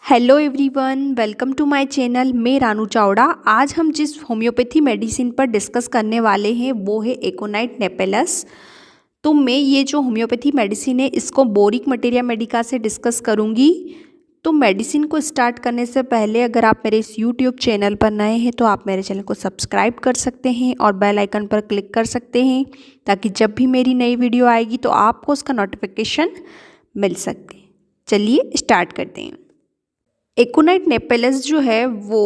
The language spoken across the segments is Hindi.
Hello everyone, welcome to my channel. मैं रानू चावड़ा। आज हम जिस होम्योपैथी मेडिसिन पर डिस्कस करने वाले हैं वो है एकोनाइट नेपेलस। तो मैं ये जो होम्योपैथी मेडिसिन है इसको बोरिक मटेरिया मेडिका से डिस्कस करूँगी। तो मेडिसिन को स्टार्ट करने से पहले अगर आप मेरे इस यूट्यूब चैनल पर नए हैं तो आप मेरे चैनल को सब्सक्राइब कर सकते हैं और बेल आइकन पर क्लिक कर सकते हैं ताकि जब भी मेरी नई वीडियो आएगी तो आपको उसका नोटिफिकेशन मिल सके। चलिए स्टार्ट करते हैं। एकोनाइट नेपेलस जो है वो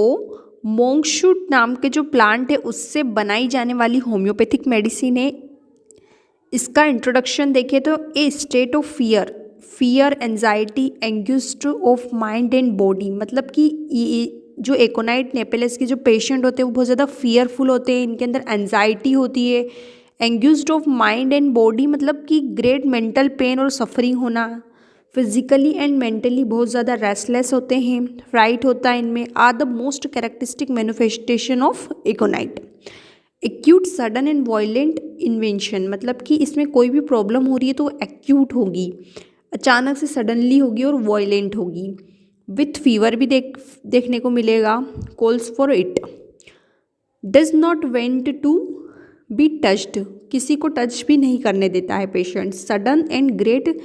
मोंगशूट नाम के जो प्लांट है उससे बनाई जाने वाली होम्योपैथिक मेडिसिन है। इसका इंट्रोडक्शन देखें तो a state of fear anxiety anguish of mind and body, मतलब कि जो एकोनाइट नेपेलस के जो पेशेंट होते हैं वो बहुत ज़्यादा फियरफुल होते हैं, इनके अंदर एंजाइटी होती है। Anguish of mind and body मतलब कि ग्रेट मेंटल पेन और सफरिंग होना। फिजिकली एंड मेंटली बहुत ज़्यादा रेस्टलेस होते हैं, फ्राइट होता है इनमें, are the most characteristic manifestation of aconite. Acute sudden and violent invention मतलब कि इसमें कोई भी प्रॉब्लम हो रही है तो वो एक्यूट होगी, अचानक से सडनली होगी और वायलेंट होगी। विथ फीवर भी देखने को मिलेगा। Calls for it. Does not want to be touched, किसी को टच भी नहीं करने देता है patient. Sudden and great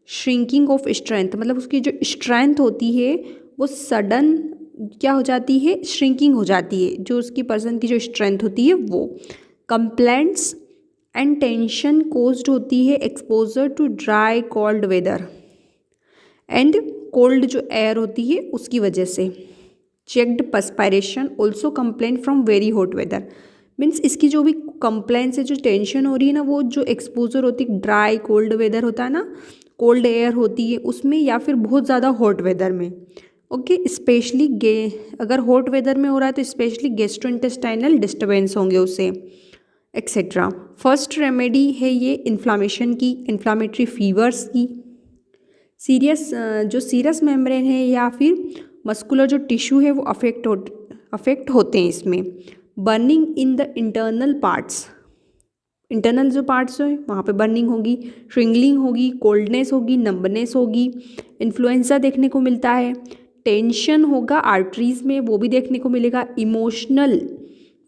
shrinking of strength मतलब उसकी जो स्ट्रेंथ होती है वो सडन क्या हो जाती है, श्रिंकिंग हो जाती है, जो उसकी पर्सन की जो स्ट्रेंथ होती है वो। कंप्लेंट्स एंड टेंशन कोज्ड होती है exposure to dry cold weather and cold जो एयर होती है उसकी वजह से। Checked perspiration also complaint from very hot weather means इसकी जो भी कंप्लेंट्स है, जो टेंशन हो रही है ना, वो जो एक्सपोजर होती है ड्राई कोल्ड वेदर होता है ना, कोल्ड एयर होती है उसमें या फिर बहुत ज़्यादा हॉट वेदर में। ओके, स्पेशली अगर हॉट वेदर में हो रहा है तो स्पेशली गैस्ट्रोइंटेस्टाइनल डिस्टर्बेंस होंगे उससे एक्सेट्रा। फर्स्ट रेमेडी है ये इन्फ्लामेशन की, इन्फ्लामेटरी फीवर्स की। जो सीरस मेम्ब्रेन है या फिर मस्कुलर जो टिश्यू है वो अफेक्ट होते हैं इसमें। Burning in the internal parts, internal जो पार्ट्स हैं वहाँ पे बर्निंग होगी, श्रिंगलिंग होगी, कोल्डनेस होगी, नंबनेस होगी। इन्फ्लुएंजा देखने को मिलता है। टेंशन होगा आर्टरीज में, वो भी देखने को मिलेगा। Emotional,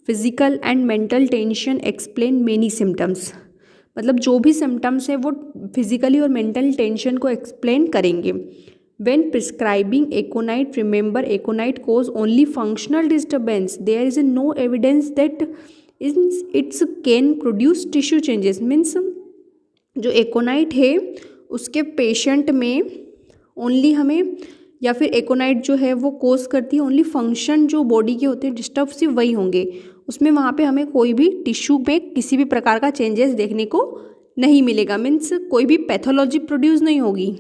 physical and mental tension explain many symptoms मतलब जो भी सिम्टम्स है वो फिजिकली और मेंटल टेंशन को एक्सप्लेन करेंगे। When prescribing Aconite, remember Aconite cause only functional disturbance. There is no evidence that it can produce tissue changes. Means जो Aconite है उसके पेशेंट में ओनली हमें या फिर Aconite जो है वो कोज करती है ओनली फंक्शन जो बॉडी के होते हैं डिस्टर्ब सिर्फ वही होंगे, उसमें वहाँ पे हमें कोई भी टिश्यू पे किसी भी प्रकार का चेंजेस देखने को नहीं मिलेगा। मीन्स कोई भी पैथोलॉजी प्रोड्यूस नहीं होगी,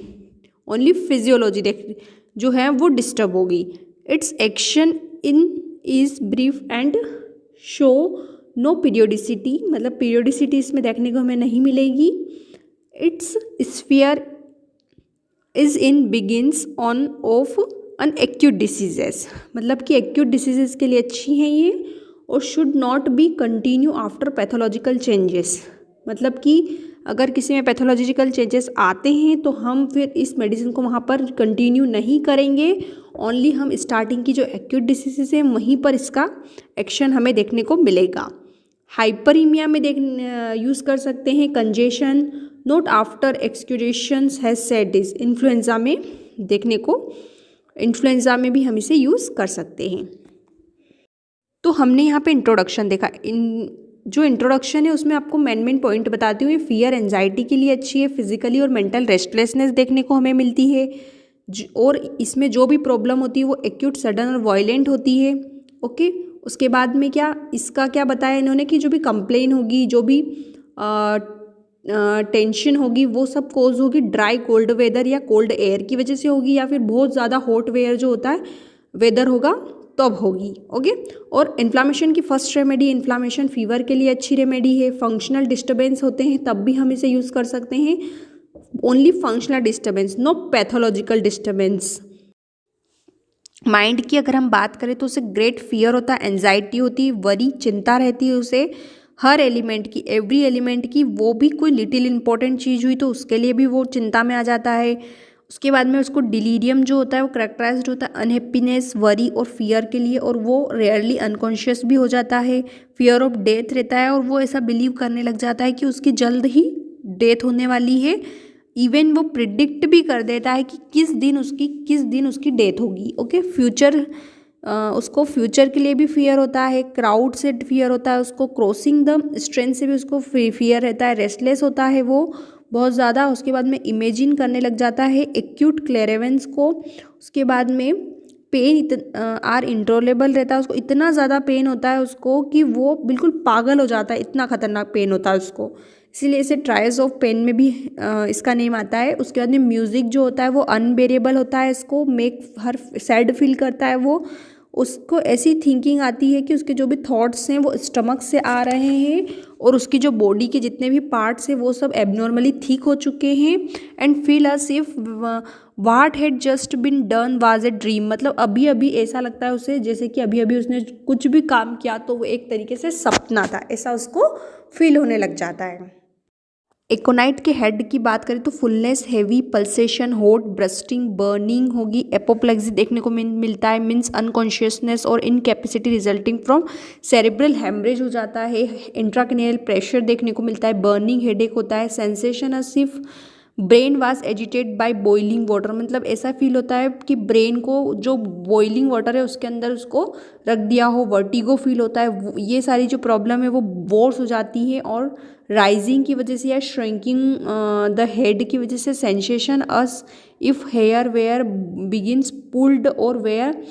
ओनली फिजियोलॉजी जो है वो डिस्टर्ब होगी। Its action in is brief and show no periodicity मतलब पीरियोडिसिटी इसमें देखने को हमें नहीं मिलेगी। Its sphere is in begins on of an acute diseases मतलब कि एक्यूट डिसीजेस के लिए अच्छी हैं ये, और should not be continue after pathological changes मतलब कि अगर किसी में पैथोलॉजिकल चेंजेस आते हैं तो हम फिर इस मेडिसिन को वहाँ पर कंटिन्यू नहीं करेंगे। ओनली हम स्टार्टिंग की जो एक्यूट डिसीजेस हैं वहीं पर इसका एक्शन हमें देखने को मिलेगा। हाइपरीमिया में यूज़ कर सकते हैं। Congestion note after excursions has said this, influenza में देखने को, इन्फ्लुएंजा में भी हम इसे यूज़ कर सकते हैं। तो हमने यहाँ पे इंट्रोडक्शन देखा। जो इंट्रोडक्शन है उसमें आपको मेन पॉइंट बताती हूँ। फियर एंजाइटी के लिए अच्छी है, फिजिकली और मेंटल रेस्टलेसनेस देखने को हमें मिलती है, और इसमें जो भी प्रॉब्लम होती है वो एक्यूट सडन और वायलेंट होती है। ओके, उसके बाद में क्या इसका क्या बताया इन्होंने कि जो भी कंप्लेन होगी, जो भी टेंशन होगी वो सब कोज होगी ड्राई कोल्ड वेदर या कोल्ड एयर की वजह से होगी, या फिर बहुत ज़्यादा हॉट वेयर जो होता है वेदर होगा तब होगी। ओके, और इन्फ्लामेशन की फर्स्ट रेमेडी इन्फ्लामेशन फीवर के लिए अच्छी रेमेडी है। फंक्शनल डिस्टर्बेंस होते हैं तब भी हम इसे यूज़ कर सकते हैं, only functional disturbance, no pathological disturbance. Mind की अगर हम बात करें तो उसे ग्रेट फियर होता है, एंजाइटी होती है, वरी चिंता रहती है उसे हर एलिमेंट की, एवरी एलिमेंट की। वो भी कोई लिटिल इंपॉर्टेंट चीज़ हुई तो उसके लिए भी वो चिंता में आ जाता है। उसके बाद में उसको डिलीरियम जो होता है वो करेक्टराइज्ड होता है अनहैप्पीनेस, वरी और फियर के लिए, और वो रेयरली अनकॉन्शियस भी हो जाता है। फियर ऑफ डेथ रहता है और वो ऐसा बिलीव करने लग जाता है कि उसकी जल्द ही डेथ होने वाली है। इवन वो प्रिडिक्ट भी कर देता है कि किस दिन उसकी डेथ होगी। ओके, फ्यूचर उसको फ्यूचर के लिए भी फियर होता है, क्राउड से फियर होता है उसको, क्रॉसिंग द स्ट्रेंथ से भी उसको फियर रहता है, रेस्टलेस होता है वो बहुत ज़्यादा। उसके बाद में इमेजिन करने लग जाता है एक्यूट क्लेरेवेंस को। उसके बाद में पेन आर इंटोलेबल रहता है उसको, इतना ज़्यादा पेन होता है उसको कि वो बिल्कुल पागल हो जाता है, इतना खतरनाक पेन होता है उसको, इसीलिए इसे ट्रायल्स ऑफ पेन में भी इसका नेम आता है। उसके बाद में म्यूज़िक जो होता है वो अनबेरेबल होता है, इसको मेक हर सैड फील करता है वो। उसको ऐसी थिंकिंग आती है कि उसके जो भी थॉट्स हैं वो स्टमक से आ रहे हैं और उसकी जो बॉडी के जितने भी पार्ट्स हैं वो सब एबनॉर्मली थिक हो चुके हैं। And feel us if what had just been done was a dream, मतलब अभी अभी ऐसा लगता है उसे जैसे कि अभी अभी उसने कुछ भी काम किया तो वो एक तरीके से सपना था, ऐसा उसको फील होने लग जाता है। एकोनाइट के हेड की बात करें तो fullness, heavy pulsation, hot, bursting, burning होगी, एपोप्लेक्सी देखने को मिलता है, मीन्स अनकॉन्शियसनेस और incapacity resulting from cerebral haemorrhage हो जाता है, इंट्राक्रेनियल प्रेशर देखने को मिलता है, बर्निंग हेडेक होता है, सेंसेशन सिर्फ brain was agitated by boiling water, मतलब ऐसा फील होता है कि ब्रेन को जो बॉइलिंग वाटर है उसके अंदर उसको रख दिया हो, वर्टिगो फील होता है। ये सारी जो प्रॉब्लम है वो वॉर्स हो जाती है, और राइजिंग की वजह से या श्रिंकिंग द हेड की वजह से sensation as if hair were being pulled और were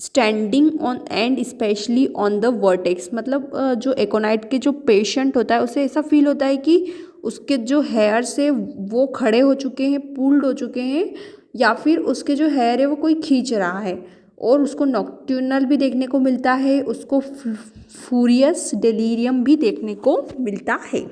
standing on end especially on the vertex, मतलब जो एकोनाइट के जो पेशेंट होता है उसे ऐसा फील होता है कि उसके जो हेयर से वो खड़े हो चुके हैं, पुल्ड हो चुके हैं, या फिर उसके जो हेयर है वो कोई खींच रहा है। और उसको नॉक्ट्यूनल भी देखने को मिलता है, उसको फ्यूरियस डेलीरियम भी देखने को मिलता है।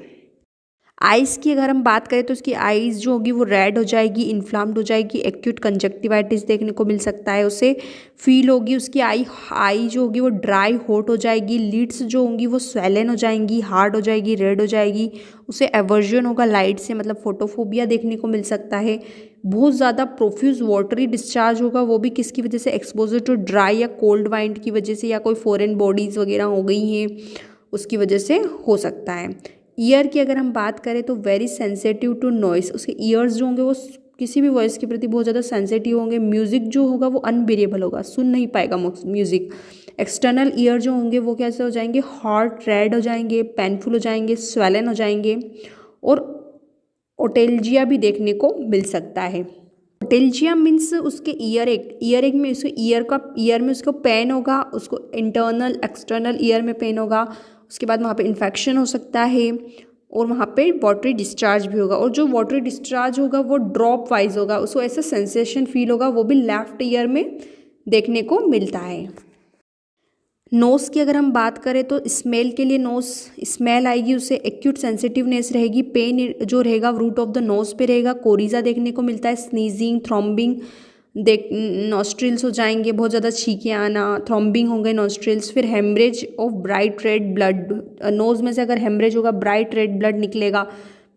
आइज़ की अगर हम बात करें तो उसकी आइज़ जो होगी वो रेड हो जाएगी, इन्फ्लाम्ड हो जाएगी, एक्यूट कंजक्टिवाइटिस देखने को मिल सकता है उसे, फील होगी उसकी आई जो होगी वो ड्राई हॉट हो जाएगी, लिड्स जो होंगी वो स्वेलन हो जाएंगी, हार्ड हो जाएगी, रेड हो जाएगी, उसे एवर्जन होगा लाइट से, मतलब फोटोफोबिया देखने को मिल सकता है। बहुत ज़्यादा प्रोफ्यूज वाटरी डिस्चार्ज होगा, वो भी किसकी वजह से, एक्सपोजर टू ड्राई या कोल्ड वाइंड की वजह से, या कोई फॉरेन बॉडीज़ वगैरह हो गई हैं उसकी वजह से हो सकता है। ईयर की अगर हम बात करें तो वेरी सेंसिटिव टू नॉइस, उसके ईयर्स जो होंगे वो किसी भी वॉइस के प्रति बहुत ज़्यादा सेंसिटिव होंगे। म्यूज़िक जो होगा वो अनबेरेबल होगा, सुन नहीं पाएगा म्यूज़िक। एक्सटर्नल ईयर जो होंगे वो कैसे हो जाएंगे, हार्ट रेड हो जाएंगे, पेनफुल हो जाएंगे, स्वेलन हो जाएंगे, और ओटेल्जिया भी देखने को मिल सकता है। ओटेल्जिया मीन्स उसके ईयर एक में उसके ईयर में उसको पेन होगा, उसको इंटरनल एक्सटर्नल ईयर में पेन होगा, उसके बाद वहाँ पे इन्फेक्शन हो सकता है, और वहाँ पे वाटरी डिस्चार्ज भी होगा, और जो वाटरी डिस्चार्ज होगा वो ड्रॉप वाइज होगा, उसको ऐसा सेंसेशन फील होगा, वो भी लेफ्ट ईयर में देखने को मिलता है। नोज़ की अगर हम बात करें तो स्मेल के लिए नोज़ स्मेल आएगी, उसे एक्यूट सेंसिटिवनेस रहेगी, पेन जो रहेगा रूट ऑफ द नोज़ पे रहेगा, कोरिजा देखने को मिलता है, स्नीजिंग, थ्रॉम्बिंग नॉस्ट्रिल्स हो जाएंगे, बहुत ज़्यादा छींके आना, थ्रॉम्बिंग होंगे नॉस्ट्रिल्स, फिर haemorrhage of bright red blood, nose में से अगर हेमरेज होगा ब्राइट रेड ब्लड निकलेगा।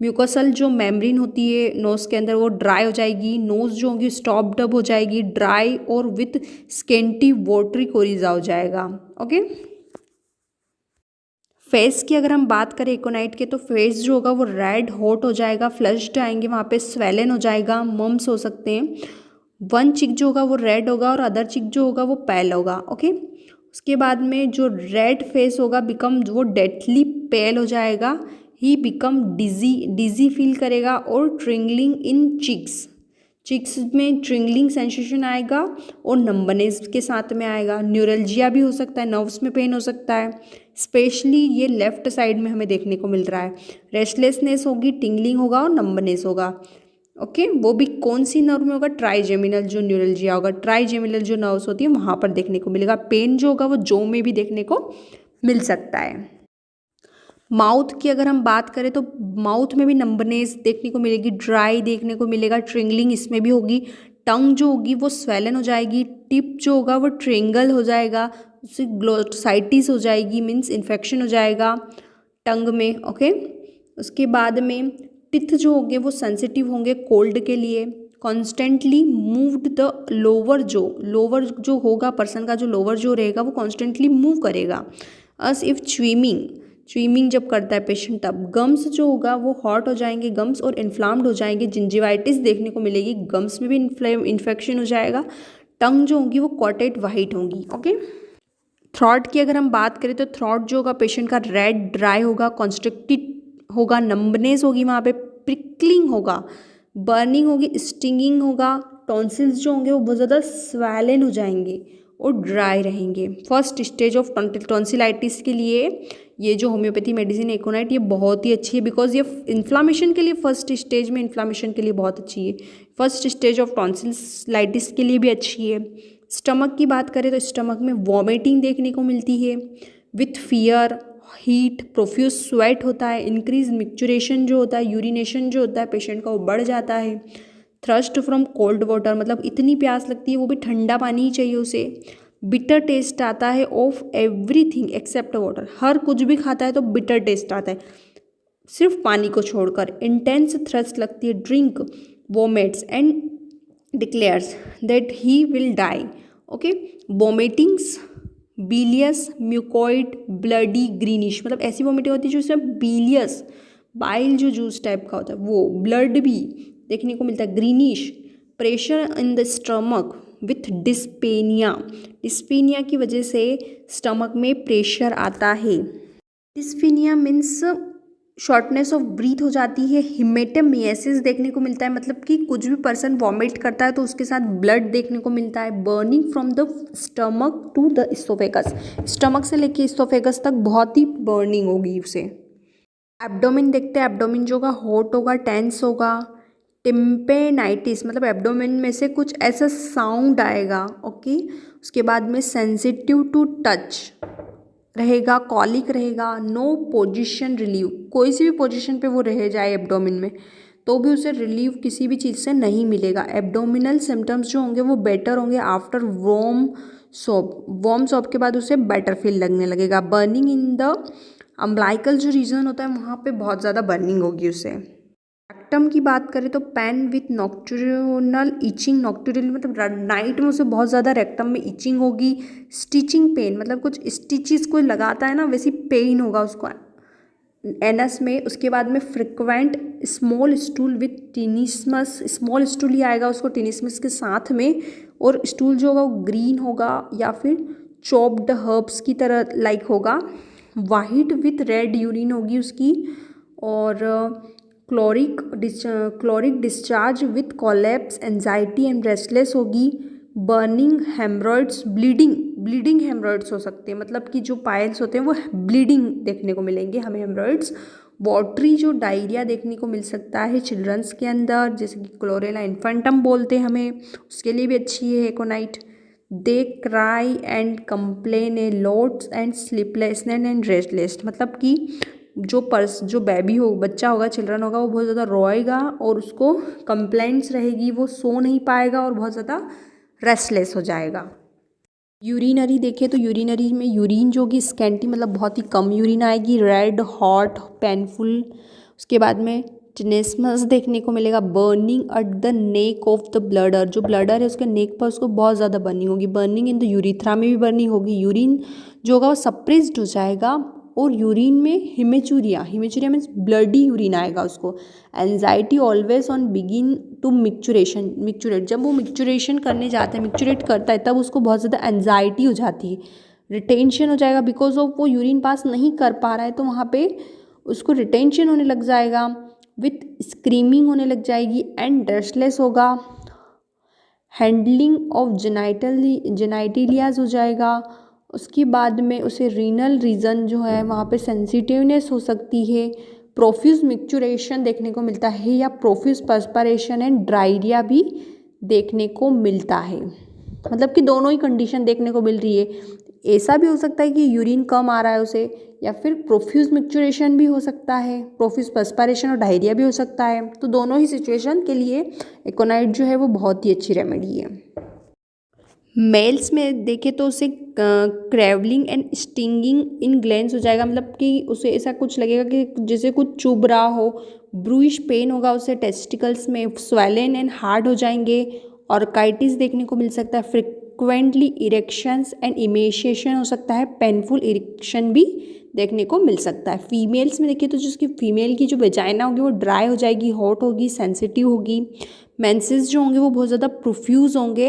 म्यूकोसल जो मेम्ब्रेन होती है नोज़ के अंदर वो ड्राई हो जाएगी, नोज़ जो होगी स्टॉप्ड अप हो जाएगी, ड्राई और विथ स्केंटी वाटरी कोरिजा हो जाएगा। ओके, फेस की अगर हम बात करें एकोनाइट के तो फेस जो होगा वो रेड हॉट हो जाएगा, फ्लश्ड आएंगे, वहाँ पे स्वेलन हो जाएगा, मम्स हो सकते हैं। वन चिक जो होगा वो रेड होगा और अदर चिक जो होगा वो पेल होगा। ओके, उसके बाद में जो रेड फेस होगा बिकम वो डेथली पेल हो जाएगा, ही बिकम डिजी फील करेगा, और ट्रिंगलिंग इन चिक्स में ट्रिंगलिंग सेंसेशन आएगा और नंबनेस के साथ में आएगा। न्यूरल्जिया भी हो सकता है, नर्व्स में पेन हो सकता है, स्पेशली ये लेफ्ट साइड में हमें देखने को मिल रहा है। रेस्टलेसनेस होगी, टिंगलिंग होगा और नंबनेस होगा। ओके, वो भी कौन सी नर्व में होगा, ट्राइजेमिनल जो न्यूरल्जिया होगा, ट्राइजेमिनल जो नर्व्स होती है वहाँ पर देखने को मिलेगा। पेन जो होगा वो जो में भी देखने को मिल सकता है। माउथ की अगर हम बात करें तो माउथ में भी नंबनेस देखने को मिलेगी, ड्राई देखने को मिलेगा, ट्रिंगलिंग इसमें भी होगी, टंग जो होगी वो स्वेलन हो जाएगी, टिप जो होगा वो ट्रिंगल हो जाएगा, उससे ग्लोसाइटिस हो जाएगी, मीन्स इन्फेक्शन हो जाएगा टंग में। ओके, उसके बाद में टिथ जो होंगे वो सेंसिटिव होंगे कोल्ड के लिए, कॉन्स्टेंटली मूव्ड द लोअर जो होगा पर्सन का, जो लोअर जो रहेगा वो कॉन्स्टेंटली मूव करेगा। अस इफ स्विमिंग जब करता है पेशेंट, तब गम्स जो होगा वो हॉट हो जाएंगे, गम्स और इन्फ्लाम्ड हो जाएंगे, जिंजिवाइटिस देखने को मिलेगी, गम्स में भी इन्फेक्शन हो जाएगा, टंग जो होगी वो कॉटेड वाइट होंगी। ओके, थ्रॉट की अगर हम बात करें तो थ्रॉट जो होगा पेशेंट का रेड ड्राई होगा, कॉन्स्ट्रिक्टेड होगा, नंबनेस होगी वहाँ पे, प्रिकलिंग होगा, बर्निंग होगी, स्टिंगिंग होगा, टॉन्सिल्स जो होंगे वो बहुत ज़्यादा स्वेलन हो जाएंगे और ड्राई रहेंगे। फर्स्ट स्टेज ऑफ टॉन्सिलाइटिस के लिए ये जो होम्योपैथी मेडिसिन एकोनाइट ये बहुत ही अच्छी है, बिकॉज ये इन्फ्लामेशन के लिए फर्स्ट स्टेज में इन्फ्लामेशन के लिए बहुत अच्छी है, फर्स्ट स्टेज ऑफ टॉन्सिलाइटिस के लिए भी अच्छी है। स्टमक की बात करें तो स्टमक में वॉमिटिंग देखने को मिलती है, with fear, heat, profuse sweat होता है, इंक्रीज मिक्चुरेशन जो होता है, यूरिनेशन जो होता है पेशेंट का वो बढ़ जाता है, थ्रस्ट फ्रॉम कोल्ड वाटर, मतलब इतनी प्यास लगती है वो भी ठंडा पानी ही चाहिए उसे, बिटर टेस्ट आता है ऑफ एवरीथिंग एक्सेप्ट वाटर, हर कुछ भी खाता है तो बिटर टेस्ट आता है सिर्फ पानी को छोड़कर, इंटेंस थ्रस्ट लगती है, drink vomits and declares that he will die. Okay, vomitings bilious, mucoid, bloody, greenish, मतलब ऐसी वोमिटिंग होती है जो उसमें बिलियस बाइल जो जूस टाइप का होता है वो, ब्लड भी देखने को मिलता है, greenish, pressure in the stomach with dyspnoea की वजह से स्टमक में प्रेशर आता है। Dyspnoea means shortness of breath हो जाती है, हिमेटेमियासिस देखने को मिलता है, मतलब कि कुछ भी पर्सन वॉमिट करता है तो उसके साथ ब्लड देखने को मिलता है, burning from the stomach to the oesophagus, stomach से लेके इस्टोफेगस तक बहुत ही बर्निंग होगी उसे। एब्डोमेन देखते हैं, एब्डोमेन जो होगा हॉट होगा, टेंस होगा, टिम्पेनाइटिस मतलब एब्डोमेन में से कुछ ऐसा साउंड आएगा। ओके, उसके बाद में सेंसिटिव टू टच रहेगा, कॉलिक रहेगा, नो पोजीशन रिलीव, कोई सी भी पोजीशन पे वो रह जाए एब्डोमेन में तो भी उसे रिलीव किसी भी चीज़ से नहीं मिलेगा। एब्डोमिनल सिम्टम्स जो होंगे वो बेटर होंगे आफ्टर वार्म सॉप के बाद उसे बेटर फील लगने लगेगा। बर्निंग इन द अम्बलाइकल जो रीजन होता है वहाँ पे बहुत ज़्यादा बर्निंग होगी उसे। रेक्टम की बात करें तो pain with nocturnal itching, nocturnal मतलब नाइट में उसे बहुत ज़्यादा रेक्टम में इचिंग होगी, स्टिचिंग पेन मतलब कुछ स्टिचेस कोई लगाता है ना वैसी पेन होगा उसको एनस में। उसके बाद में frequent small stool with tenesmus, small stool ही आएगा उसको टिनिस्मस के साथ में, और स्टूल जो होगा वो ग्रीन होगा या फिर चॉप्ड हर्ब्स की तरह लाइक होगा, वाइट विथ रेड यूरिन होगी उसकी, और choleric discharge with collapse, anxiety and restless होगी, बर्निंग हेमरॉइड्स, ब्लीडिंग हेमरॉइड्स हो सकते हैं, मतलब कि जो पाइल्स होते हैं वो ब्लीडिंग देखने को मिलेंगे हमें हेमरॉइड्स। वाटरी जो डायरिया देखने को मिल सकता है चिल्ड्रंस के अंदर, जैसे कि क्लोरेला इन्फेंटम बोलते हैं हमें, उसके लिए भी अच्छी है aconite. They cry and complain a lots and sleeplessness and restless, मतलब कि जो बेबी हो, बच्चा होगा, चिल्ड्रन होगा, वो बहुत ज़्यादा रोएगा और उसको कंप्लेंट्स रहेगी, वो सो नहीं पाएगा और बहुत ज़्यादा रेस्टलेस हो जाएगा। यूरिनरी देखें तो यूरिनरी में यूरिन जो होगी स्कैंटी मतलब बहुत ही कम यूरिन आएगी, रेड, हॉट, पेनफुल। उसके बाद में टिनेस्मस देखने को मिलेगा, burning at the neck of the bladder, जो ब्लडर है उसके नेक पर उसको बहुत ज़्यादा बर्निंग होगी, बर्निंग इन द यूरिथ्रा में भी बर्निंग होगी, यूरिन जो होगा वो सप्रेस्ड हो जाएगा, और यूरिन में हिमेचूरिया मीन्स ब्लडी यूरिन आएगा उसको। Anxiety always on begin to micturate, जब वो मिक्चुरेशन करने जाता है, मिक्चुरेट करता है, तब उसको बहुत ज़्यादा एंजाइटी हो जाती है, रिटेंशन हो जाएगा, बिकॉज ऑफ वो यूरिन पास नहीं कर पा रहा है तो वहाँ पे उसको रिटेंशन होने लग जाएगा, विथ स्क्रीमिंग होने लग जाएगी, एंड रेस्टलेस होगा, हैंडलिंग ऑफ जेनाइटिलियाज हो जाएगा। उसके बाद में उसे रीनल रीजन जो है वहाँ पे सेंसिटिवनेस हो सकती है, प्रोफ्यूज मिक्चुरेशन देखने को मिलता है, या प्रोफ्यूज पर्सपरेशन एंड ड्रायरिया भी देखने को मिलता है, मतलब कि दोनों ही कंडीशन देखने को मिल रही है। ऐसा भी हो सकता है कि यूरिन कम आ रहा है उसे, या फिर प्रोफ्यूज मिक्चुरेशन भी हो सकता है, प्रोफ्यूज पर्सपरेशन और डायरिया भी हो सकता है। तो दोनों ही सिचुएशन के लिए एकोनाइट जो है वो बहुत ही अच्छी रेमेडी है। मेल्स में देखें तो उसे क्रैवलिंग एंड स्टिंगिंग इन ग्लैंड्स हो जाएगा, मतलब कि उसे ऐसा कुछ लगेगा कि जैसे कुछ चुभ रहा हो। ब्रूइश पेन होगा उसे टेस्टिकल्स में, स्वेलन एंड हार्ड हो जाएंगे। ऑर्काइटिस देखने को मिल सकता है। फ्रिक्वेंटली इरेक्शंस एंड इमेशिएशन हो सकता है। पेनफुल इरेक्शन भी देखने को मिल सकता है। फीमेल्स में देखिए तो जिसकी फीमेल की जो वेजाइना होगी वो ड्राई हो जाएगी, हॉट होगी, सेंसिटिव होगी। मेंसेस जो होंगे वो बहुत ज़्यादा प्रोफ्यूज होंगे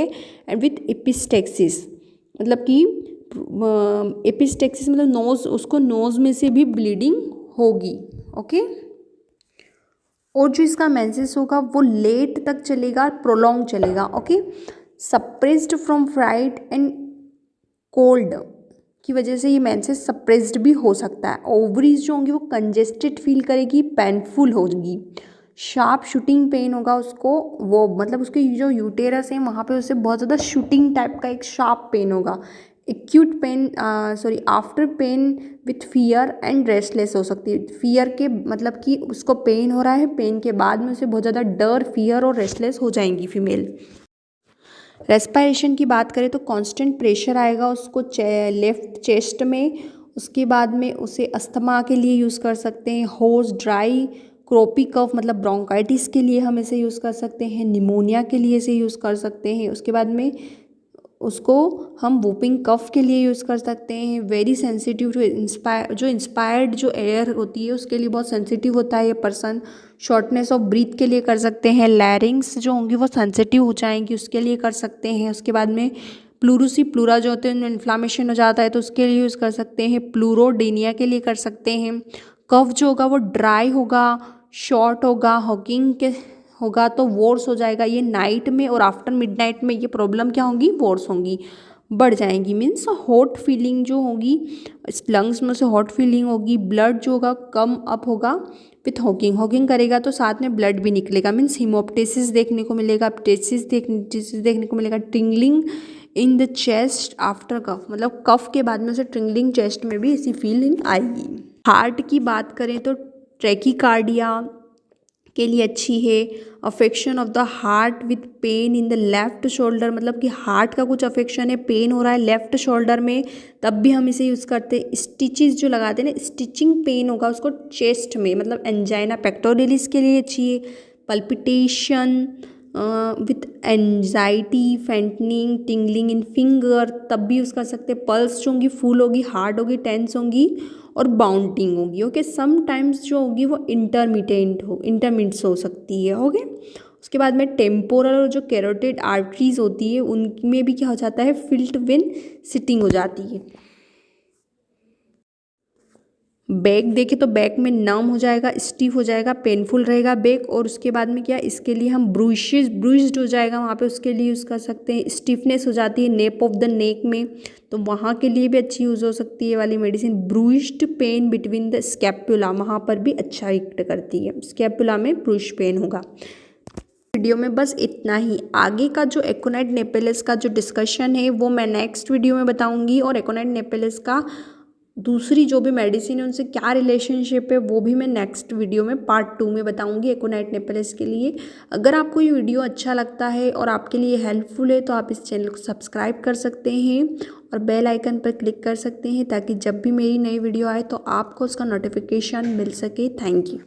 एंड विथ एपिस्टेक्सिस, मतलब कि एपिस्टेक्सिस मतलब नोज, उसको नोज में से भी ब्लीडिंग होगी। ओके, और जो इसका मेंसेस होगा वो लेट तक चलेगा, प्रोलॉन्ग चलेगा। Okay, suppressed from fried and cold की वजह से ये मेंसेस सप्रेस्ड भी हो सकता है। ओवरीज जो होंगी वो कंजेस्टेड फील करेगी, पेनफुल होगी। शार्प शूटिंग पेन होगा उसको, वो मतलब उसके जो यूटेरस है वहाँ पे उसे बहुत ज़्यादा शूटिंग टाइप का एक शार्प पेन होगा। Acute pain after pain with fear and restless हो सकती है। फियर के मतलब कि उसको पेन हो रहा है, पेन के बाद में उसे बहुत ज़्यादा डर, फियर और रेस्टलेस हो जाएंगी फीमेल। रेस्पिरेशन की बात करें तो कांस्टेंट प्रेशर आएगा उसको लेफ्ट चेस्ट में। उसके बाद में उसे अस्थमा के लिए यूज़ कर सकते हैं। होर्स ड्राई क्रोपी कफ मतलब ब्रोंकाइटिस के लिए हम इसे यूज़ कर सकते हैं। निमोनिया के लिए इसे यूज़ कर सकते हैं। उसके बाद में उसको हम वूपिंग कफ के लिए यूज़ कर सकते हैं। वेरी सेंसिटिव टू इंस्पायर्ड जो एयर होती है उसके लिए बहुत सेंसिटिव होता है ये पर्सन। शॉर्टनेस ऑफ ब्रीथ के लिए कर सकते हैं। लैरिंग्स जो होंगी वो सेंसिटिव हो जाएंगी, उसके लिए कर सकते हैं। उसके बाद में प्लूरूसी प्लूरा जो होते हैं उनमें इन्फ्लामेशन हो जाता है तो उसके लिए यूज़ कर सकते हैं। प्लूरोडेनिया के लिए कर सकते हैं। कफ जो होगा वो ड्राई होगा, शॉर्ट होगा, हॉकिंग के होगा तो वॉर्स हो जाएगा। ये नाइट में और आफ्टर मिडनाइट में ये प्रॉब्लम क्या होंगी, वॉर्स होंगी, बढ़ जाएंगी। मीन्स हॉट फीलिंग जो होगी, लंग्स में से हॉट फीलिंग होगी। ब्लड जो होगा कम अप होगा विथ हॉकिंग, हॉकिंग करेगा तो साथ में ब्लड भी निकलेगा। मीन्स हिमोप्टेसिस देखने को मिलेगा, अपटेसिस देखने को मिलेगा। Tingling in the chest after cough, मतलब कफ के बाद में उसे ट्रिंगलिंग चेस्ट में भी ऐसी फीलिंग आएगी। हार्ट की बात करें तो ट्रैकीकार्डिया के लिए अच्छी है। Affection of the heart with pain in the left shoulder, मतलब कि हार्ट का कुछ अफेक्शन है, पेन हो रहा है लेफ्ट शोल्डर में, तब भी हम इसे यूज़ करते हैं। स्टिचेस जो लगाते हैं ना, स्टिचिंग पेन होगा उसको चेस्ट में, मतलब एंजाइना पेक्टोरियलिस के लिए अच्छी है। Palpitation with anxiety, fainting, tingling in finger, तब भी यूज़ कर सकते हैं। पल्स जो होंगी फुल होगी, हार्ड होगी, टेंस होंगी और बाउंटिंग होगी। ओके, समटाइम्स जो होगी वो इंटरमिटेंट्स हो सकती है। ओके, उसके बाद में टेम्पोरल और जो कैरोटिड आर्टरीज होती है उनमें भी क्या हो जाता है, फिल्ट विन सिटिंग हो जाती है। बैक देखे तो बैक में नम हो जाएगा, स्टिफ हो जाएगा, पेनफुल रहेगा बैक। और उसके बाद में क्या, इसके लिए हम ब्रूइज्ड हो जाएगा वहाँ पे, उसके लिए यूज़ कर सकते हैं। स्टिफनेस हो जाती है नेप ऑफ द नेक में, तो वहाँ के लिए भी अच्छी यूज़ हो सकती है वाली medicine. Bruised pain between the scapula, वहाँ पर भी अच्छा एक्ट करती है। स्कैपुला में ब्रूइज्ड पेन होगा। वीडियो में बस इतना ही। आगे का जो एकोनाइट नेपेलस का जो डिस्कशन है वो मैं नेक्स्ट वीडियो में बताऊंगी, और एकोनाइट नेपेलस का दूसरी जो भी मेडिसिन है उनसे क्या रिलेशनशिप है वो भी मैं नेक्स्ट वीडियो में पार्ट 2 में बताऊंगी एकोनाइट नेपेलस के लिए। अगर आपको ये वीडियो अच्छा लगता है और आपके लिए हेल्पफुल है तो आप इस चैनल को सब्सक्राइब कर सकते हैं और बेल आइकन पर क्लिक कर सकते हैं, ताकि जब भी मेरी नई वीडियो आए तो आपको उसका नोटिफिकेशन मिल सके। Thank you.